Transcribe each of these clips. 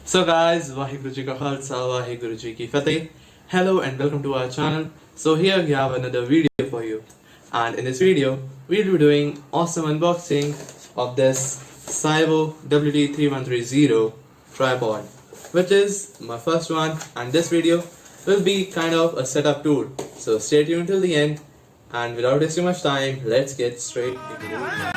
So guys, Vaheguru Ji ka Khalsa, Vaheguru Ji ki Fateh. Hello and welcome to our channel. So here we have another video for you. And in this video, we'll be doing awesome unboxing of this Syvo WD3130 tripod, which is my first one, and this video will be kind of a setup tour. So stay tuned till the end, and without wasting much time, let's get straight into the video.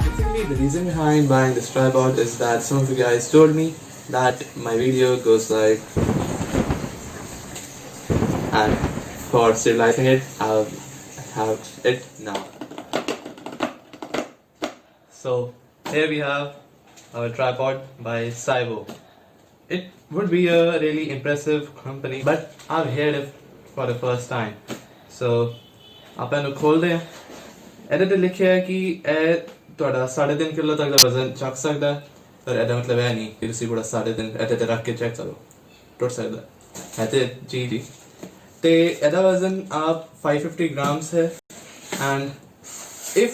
Basically, the reason behind buying this tripod is that some of you guys told me that my video goes like, and for stabilizing it, I'll have it now. So here we have our tripod by Syvo. It would be a really impressive company, but I've heard it for the first time. So ਆਪਾਂ ਇਹਨੂੰ ਖੋਲਦੇ ਹਾਂ। ਇਹਦੇ ਤੇ ਲਿਖਿਆ ਹੈ ਕਿ ਇਹ ਤੁਹਾਡਾ 3.5 ਕਿਲੋ ਤੱਕ ਦਾ ਵਜ਼ਨ ਚੱਕ ਸਕਦਾ ਹੈ, ਪਰ ਇਹਦਾ ਮਤਲਬ ਇਹ ਨਹੀਂ ਕਿ ਤੁਸੀਂ ਪੂਰਾ 3.5 ਇਹਦੇ ਤੇ ਰੱਖ ਕੇ ਚੈੱਕ ਕਰੋ, ਟੁੱਟ ਸਕਦਾ ਹੈ ਤੇ ਜੀ ਤੇ ਇਹਦਾ ਵਜ਼ਨ ਆਪ 550 grams ਹੈ। and if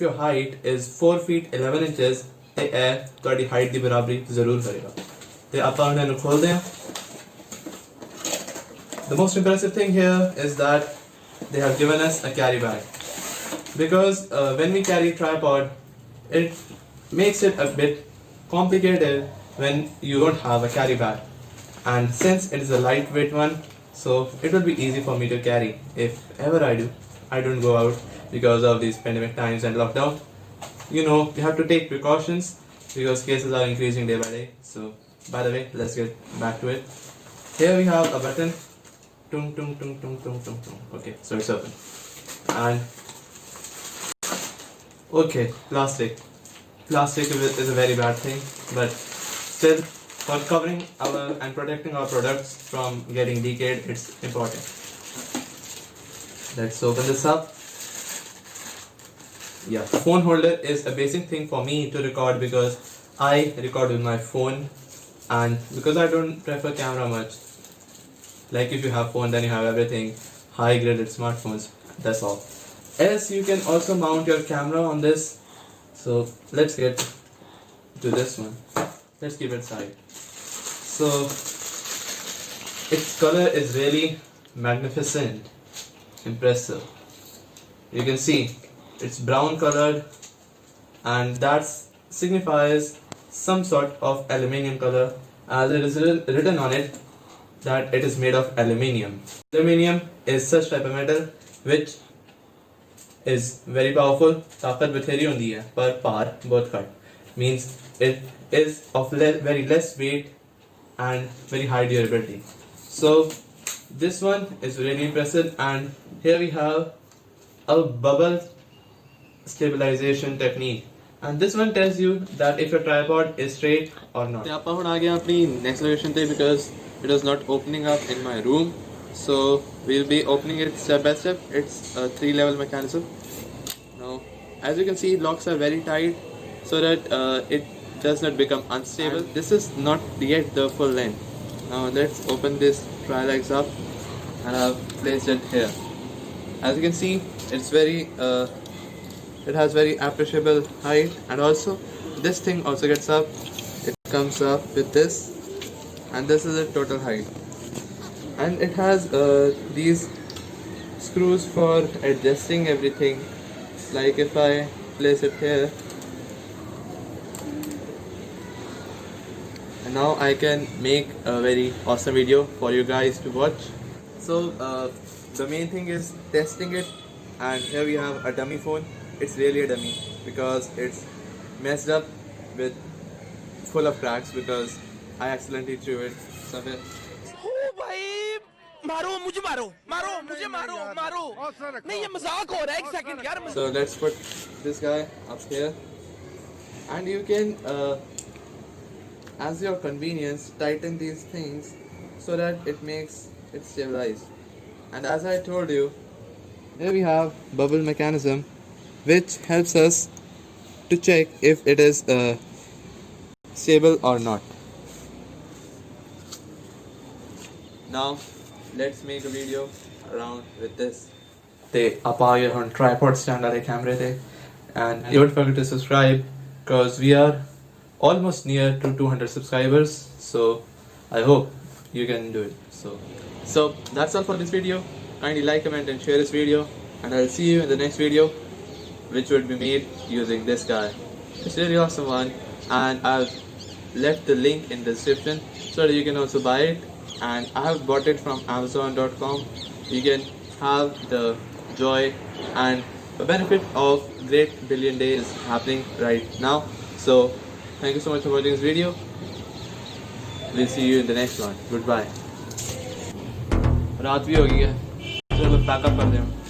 your height is 4 feet 11 inches ਤੇ ਇਹ ਤੁਹਾਡੀ ਹਾਈਟ ਦੀ ਬਰਾਬਰੀ ਜ਼ਰੂਰ ਕਰੇਗਾ। ਤੇ ਆਪਾਂ ਹੁਣ ਇਹਨੂੰ ਖੋਲਦੇ ਹਾਂ। The most impressive thing here is that they have given us a carry bag, because when we carry tripod, it makes it a bit complicated when you don't have a carry bag, and since it is a lightweight one, so it will be easy for me to carry if ever I don't go out because of these pandemic times and lockdown. You know, you have to take precautions because cases are increasing day by day. So by the way, let's get back to it. Here we have a button. Tung tung tung tung tung tung tung. Okay, so it's open. And okay, plastic is a very bad thing, but still, for covering our and protecting our products from getting decayed, it's important. Let's open this up. Yeah, phone holder is a basic thing for me to record because I record with my phone, and because I don't prefer camera much. Like if you have phone, then you have everything, high graded smartphones, that's all. Else you can also mount your camera on this. So let's get to this one. Let's keep it aside. So its color is really magnificent, impressive. You can see it's brown colored, and that signifies some sort of aluminium color, as it is written on it that it is made of aluminium. Aluminium is such type of metal which is very powerful. ताकत बथेरी होती है पर पार बहुत cut, means it is of very less weight and very high durability. So this one is really impressive, and here we have a bubble stabilization technique, and this one tells you that if your tripod is straight or not. तो ਆਪਾਂ ਹੁਣ ਆ गए अपनी next location पे, because it was not opening up in my room, so we'll be opening it step by step. It's a 3-level mechanism. Now as you can see, locks are very tight so that it does not become unstable. And this is not yet the full length. Now let's open this tri-legs up, and I've placed it here. As you can see, it's very it has very appreciable height, and also this thing also gets up. It comes up with this, and this is the total height, and it has these screws for adjusting everything. Like if I place it here, and now I can make a very awesome video for you guys to watch. So the main thing is testing it, and here we have a dummy phone. It's really a dummy because it's messed up with full of cracks because I accidentally threw it somewhere. ओ भाई मारो मुझे मारो नहीं ये मजाक हो रहा है, एक सेकंड यार। So let's put this guy up here, and you can as your convenience tighten these things so that it makes it stabilized. And as I told you, here we have bubble mechanism which helps us to check if it is stable or not. Now let's make a video around with this. They ਆਪਾਂ ਇਹ ਹੁਣ tripod stand ਵਾਲੇ camera ਤੇ, and you don't forget to subscribe because we are almost near to 200 subscribers, so I hope you can do it. So that's all for this video. Kindly like, comment and share this video, and I'll see you in the next video, which would be made using this guy. It's really awesome one, and I've left the link in the description so that you can also buy it, and I have bought it from Amazon.com. You can have the joy and the benefit of great billion days happening right now. So thank you so much for watching this video. We'll see you in the next one. Goodbye. रात भी हो गई है, चलो pack up कर दें.